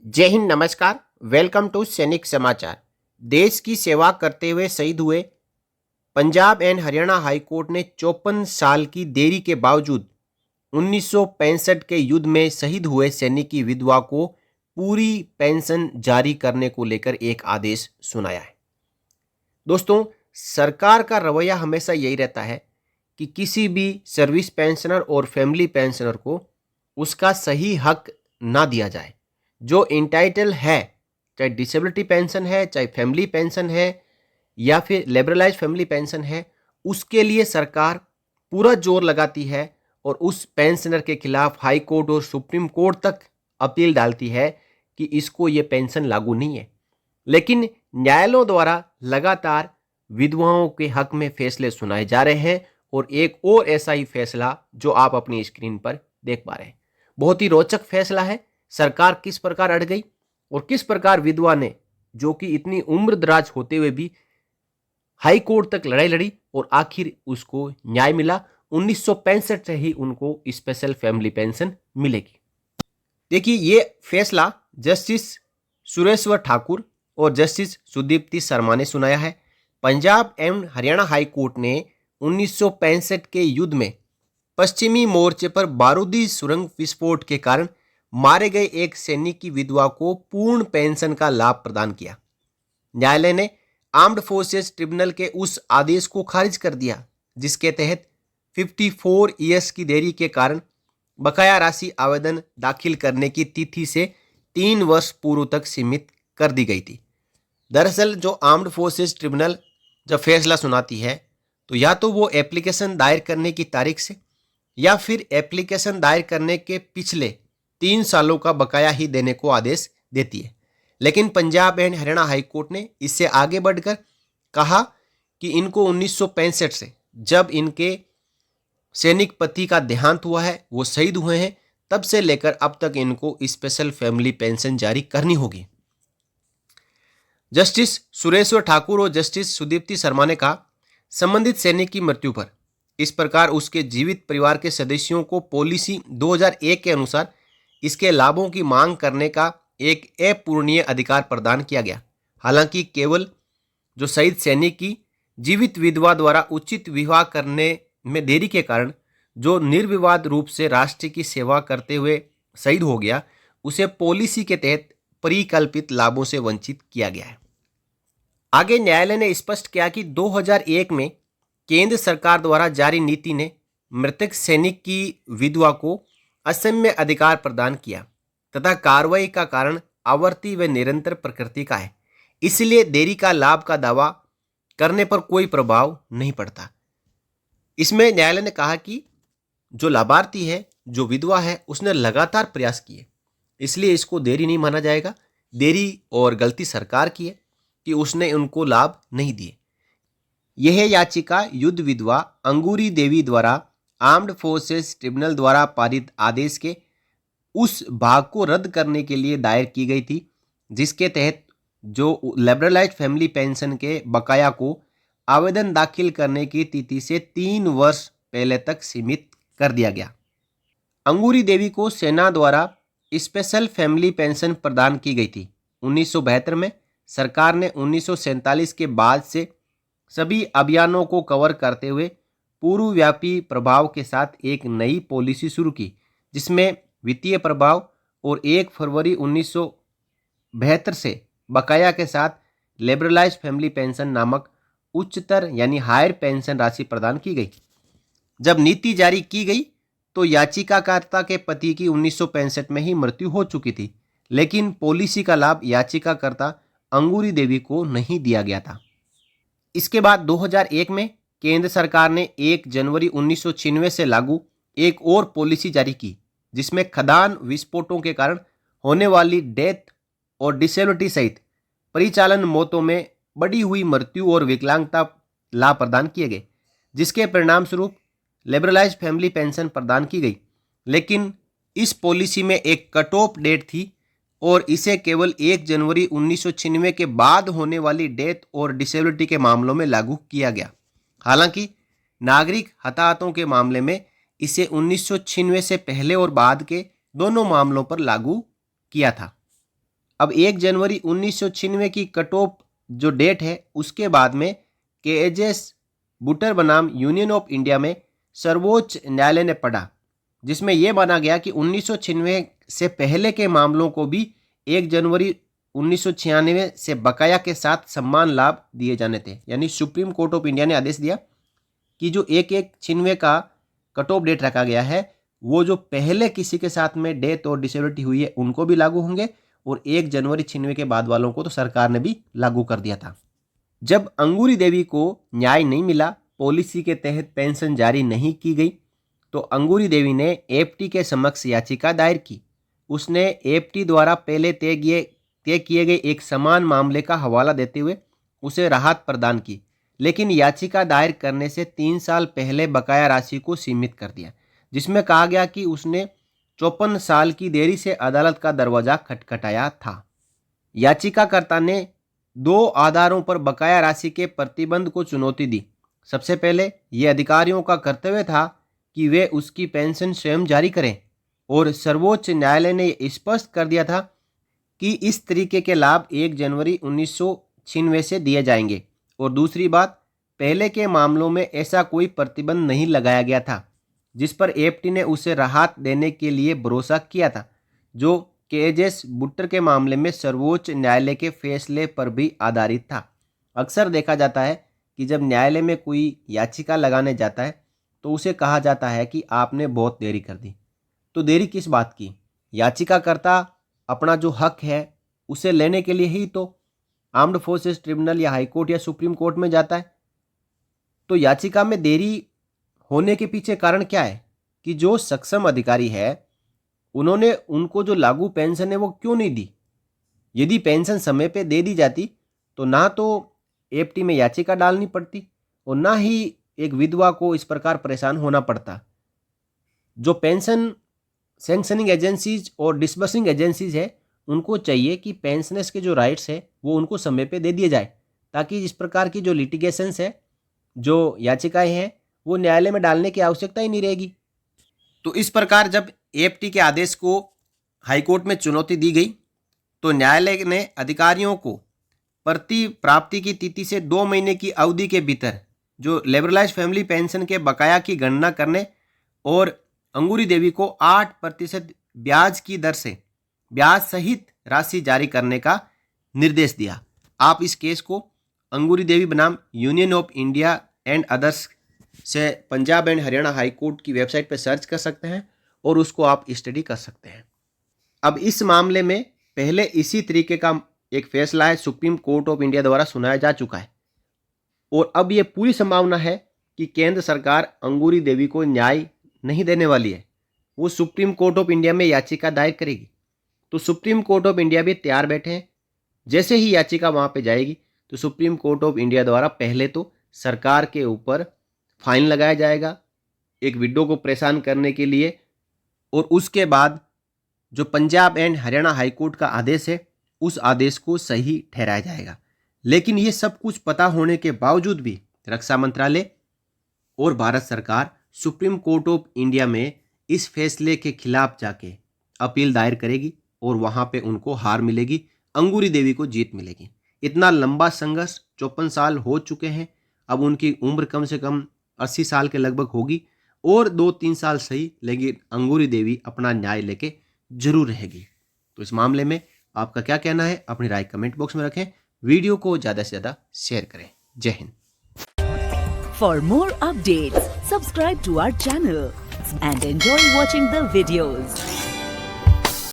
जय हिंद, नमस्कार। Welcome to सैनिक समाचार। देश की सेवा करते हुए शहीद हुए Punjab and Haryana high court ने 54 साल की देरी के बावजूद 1965 के युद्ध में शहीद हुए सैनिक की विधवा को पूरी पेंशन जारी करने को लेकर एक आदेश सुनाया है। दोस्तों, सरकार का रवैया हमेशा यही रहता है कि किसी भी सर्विस पेंशनर और फैमिली पेंशनर को उसका सही हक ना दिया जाए। जो इंटाइटल है, चाहे डिसेबिलिटी पेंशन है, चाहे फैमिली पेंशन है या फिर लिबरलाइज फैमिली पेंशन है, उसके लिए सरकार पूरा जोर लगाती है और उस पेंशनर के खिलाफ हाई कोर्ट और सुप्रीम कोर्ट तक अपील डालती है कि इसको ये पेंशन लागू नहीं है। लेकिन न्यायालयों द्वारा लगातार विधवाओं के हक में फैसले सुनाए जा रहे हैं और एक और ऐसा ही फैसला जो आप अपनी स्क्रीन पर देख पा रहे हैं। बहुत ही रोचक फैसला है। सरकार किस प्रकार अड़ गई और किस प्रकार विधवा ने, जो कि इतनी उम्र दराज होते हुए भी हाई कोर्ट तक लड़ाई लड़ी और आखिर उसको न्याय मिला। 1965 से ही उनको स्पेशल फैमिली पेंशन मिलेगी। देखिए, ये फैसला जस्टिस सुरेश्वर ठाकुर और जस्टिस सुदीप्ति शर्मा ने सुनाया है। पंजाब एवं हरियाणा हाई कोर्ट ने 1965 के युद्ध में पश्चिमी मोर्चे पर बारूदी सुरंग विस्फोट के कारण मारे गए एक सैनिक की विधवा को पूर्ण पेंशन का लाभ प्रदान किया। न्यायालय ने आर्म्ड फोर्सेस ट्रिब्यूनल के उस आदेश को खारिज कर दिया जिसके तहत 54 ईयर्स की देरी के कारण बकाया राशि आवेदन दाखिल करने की तिथि से 3 वर्ष पूर्व तक सीमित कर दी गई थी। दरअसल जो आर्म्ड फोर्सेस ट्रिब्यूनल जब फैसला सुनाती है तो या तो वो एप्लीकेशन दायर करने की तारीख से या फिर एप्लीकेशन दायर करने के पिछले 3 सालों का बकाया ही देने को आदेश देती है। लेकिन Punjab and Haryana high court ने इससे आगे बढ़कर कहा कि इनको 1965 से, जब इनके सैनिक पति का देहांत हुआ है, वो शहीद हुए हैं, तब से लेकर अब तक इनको स्पेशल फैमिली पेंशन जारी करनी होगी। जस्टिस सुरेश्वर ठाकुर और जस्टिस सुदीप्ति शर्मा ने कहा, संबंधित सैनिक की मृत्यु पर इस प्रकार उसके जीवित परिवार के सदस्यों को पॉलिसी 2001 के अनुसार इसके लाभों की मांग करने का एक अपूरणीय अधिकार प्रदान किया गया। हालांकि केवल जो शहीद सैनिक की जीवित विधवा द्वारा उचित विवाह करने में देरी के कारण जो निर्विवाद रूप से राष्ट्र की सेवा करते हुए शहीद हो गया, उसे पॉलिसी के तहत परिकल्पित लाभों से वंचित किया गया है। आगे न्यायालय ने स्पष्ट किया कि 2001 में केंद्र सरकार द्वारा जारी नीति ने मृतक सैनिक की विधवा को असम्य अधिकार प्रदान किया तथा कार्रवाई का कारण आवर्ती व निरंतर प्रकृति का है, इसलिए देरी का लाभ का दावा करने पर कोई प्रभाव नहीं पड़ता। इसमें न्यायालय ने कहा कि जो लाभार्थी है, जो विधवा है, उसने लगातार प्रयास किए, इसलिए इसको देरी नहीं माना जाएगा। देरी और गलती सरकार की है कि उसने उनको लाभ नहीं दिए। यह याचिका युद्ध विधवा अंगूरी देवी द्वारा आर्म्ड फोर्सेस ट्रिब्यूनल द्वारा पारित आदेश के उस भाग को रद्द करने के लिए दायर की गई थी जिसके तहत जो लिबरलाइज्ड फैमिली पेंशन के बकाया को आवेदन दाखिल करने की तिथि से 3 वर्ष पहले तक सीमित कर दिया गया। अंगूरी देवी को सेना द्वारा स्पेशल फैमिली पेंशन प्रदान की गई थी। 1972 में सरकार ने 1947 के बाद से सभी अभियानों को कवर करते हुए पूर्वव्यापी प्रभाव के साथ एक नई पॉलिसी शुरू की जिसमें वित्तीय प्रभाव और 1 फरवरी 1972 से बकाया के साथ लिबरलाइज्ड फैमिली पेंशन नामक उच्चतर यानी हायर पेंशन राशि प्रदान की गई। जब नीति जारी की गई तो याचिकाकर्ता के पति की 1965 में ही मृत्यु हो चुकी थी, लेकिन पॉलिसी का लाभ याचिकाकर्ता अंगूरी देवी को नहीं दिया गया था। इसके बाद 2001 में केंद्र सरकार ने 1 जनवरी 1996 से लागू एक और पॉलिसी जारी की जिसमें खदान विस्फोटों के कारण होने वाली डेथ और डिसेबिलिटी सहित परिचालन मौतों में बढ़ी हुई मृत्यु और विकलांगता लाभ प्रदान किए गए, जिसके परिणाम स्वरूप लिबरलाइज्ड फैमिली पेंशन प्रदान की गई। लेकिन इस पॉलिसी में एक कट ऑफ डेट थी और इसे केवल 1 जनवरी 1996 के बाद होने वाली डेथ और डिसेबिलिटी के मामलों में लागू किया गया। हालांकि नागरिक हताहतों के मामले में इसे 1996 से पहले और बाद के दोनों मामलों पर लागू किया था। अब 1 जनवरी 1996 की कट ऑफ जो डेट है उसके बाद में केएजेएस बुटर बनाम यूनियन ऑफ इंडिया में सर्वोच्च न्यायालय ने पढ़ा, जिसमें यह माना गया कि 1996 से पहले के मामलों को भी 1 जनवरी 1996 से बकाया के साथ सम्मान लाभ दिए जाने थे। यानी सुप्रीम कोर्ट ऑफ इंडिया ने आदेश दिया कि जो 1/1/96 का कट ऑफ डेट रखा गया है वो जो पहले किसी के साथ में डेथ और डिसेबिलिटी हुई है उनको भी लागू होंगे, और 1 जनवरी 96 के बाद वालों को तो सरकार ने भी लागू कर दिया था। जब अंगूरी देवी को न्याय नहीं मिला, पॉलिसी के तहत पेंशन जारी नहीं की गई, तो अंगूरी देवी ने एपटी के समक्ष याचिका दायर की। उसने एपटी द्वारा पहले तय किए गए एक समान मामले का हवाला देते हुए उसे राहत प्रदान की, लेकिन याचिका दायर करने से 3 साल पहले बकाया राशि को सीमित कर दिया, जिसमें कहा गया कि उसने 54 साल की देरी से अदालत का दरवाजा खटखटाया था। याचिकाकर्ता ने 2 आधारों पर बकाया राशि के प्रतिबंध को चुनौती दी। सबसे पहले ये अधिकारियों का कर्तव्य था कि वे उसकी पेंशन स्वयं जारी करें, और सर्वोच्च न्यायालय ने स्पष्ट कर दिया था कि इस तरीके के लाभ 1 जनवरी 1996 से दिए जाएंगे। और दूसरी बात, पहले के मामलों में ऐसा कोई प्रतिबंध नहीं लगाया गया था, जिस पर एपटी ने उसे राहत देने के लिए भरोसा किया था, जो केएजेएस बुटर के मामले में सर्वोच्च न्यायालय के फैसले पर भी आधारित था। अक्सर देखा जाता है कि जब न्यायालय में कोई याचिका लगाने जाता है तो उसे कहा जाता है कि आपने बहुत देरी कर दी। तो देरी किस बात की? याचिकाकर्ता अपना जो हक है उसे लेने के लिए ही तो आर्म्ड फोर्सेस ट्रिब्यूनल या हाई कोर्ट या सुप्रीम कोर्ट में जाता है। तो याचिका में देरी होने के पीछे कारण क्या है कि जो सक्षम अधिकारी है उन्होंने उनको जो लागू पेंशन है वो क्यों नहीं दी? यदि पेंशन समय पे दे दी जाती तो ना तो एपटी में याचिका डालनी पड़ती और ना ही एक विधवा को इस प्रकार परेशान होना पड़ता। जो पेंशन सैंक्शनिंग एजेंसीज और डिस्बर्सिंग एजेंसीज है उनको चाहिए कि पेंशनर्स के जो राइट्स है वो उनको समय पे दे दिए जाए, ताकि इस प्रकार की जो लिटिगेशंस है, जो याचिकाएं हैं, वो न्यायालय में डालने की आवश्यकता ही नहीं रहेगी। तो इस प्रकार जब एपटी के आदेश को हाईकोर्ट में चुनौती दी गई तो न्यायालय ने अधिकारियों को प्रति प्राप्ति की तिथि से 2 महीने की अवधि के भीतर जो लिबरलाइज फैमिली पेंशन के बकाया की गणना करने और अंगूरी देवी को 8% ब्याज की दर से ब्याज सहित राशि जारी करने का निर्देश दिया। आप इस केस को अंगूरी देवी बनाम union of India and others से Punjab and Haryana high court की वेबसाइट पर सर्च कर सकते हैं और उसको आप स्टडी कर सकते हैं। अब इस मामले में पहले इसी तरीके का एक फैसला है सुप्रीम कोर्ट ऑफ इंडिया द्वारा सुनाया जा चुका है, और अब यह पूरी संभावना है कि केंद्र सरकार अंगूरी देवी को न्याय नहीं देने वाली है। वो सुप्रीम कोर्ट ऑफ इंडिया में याचिका दायर करेगी। तो सुप्रीम कोर्ट ऑफ इंडिया भी तैयार बैठे हैं। जैसे ही याचिका वहाँ पे जाएगी तो सुप्रीम कोर्ट ऑफ इंडिया द्वारा पहले तो सरकार के ऊपर फाइन लगाया जाएगा एक विडो को परेशान करने के लिए, और उसके बाद जो Punjab and Haryana high court का आदेश है उस आदेश को सही ठहराया जाएगा। लेकिन ये सब कुछ पता होने के बावजूद भी रक्षा मंत्रालय और भारत सरकार सुप्रीम कोर्ट ऑफ इंडिया में इस फैसले के खिलाफ जाके अपील दायर करेगी और वहाँ पे उनको हार मिलेगी, अंगूरी देवी को जीत मिलेगी। इतना लंबा संघर्ष 54 साल हो चुके हैं, अब उनकी उम्र कम से कम 80 साल के लगभग होगी, और 2-3 साल सही, लेकिन अंगूरी देवी अपना न्याय लेके जरूर रहेगी। तो इस मामले में आपका क्या कहना है? अपनी राय कमेंट बॉक्स में रखें, वीडियो को ज़्यादा से ज़्यादा शेयर करें। जय Hind. For more updates, subscribe to our channel and enjoy watching the videos.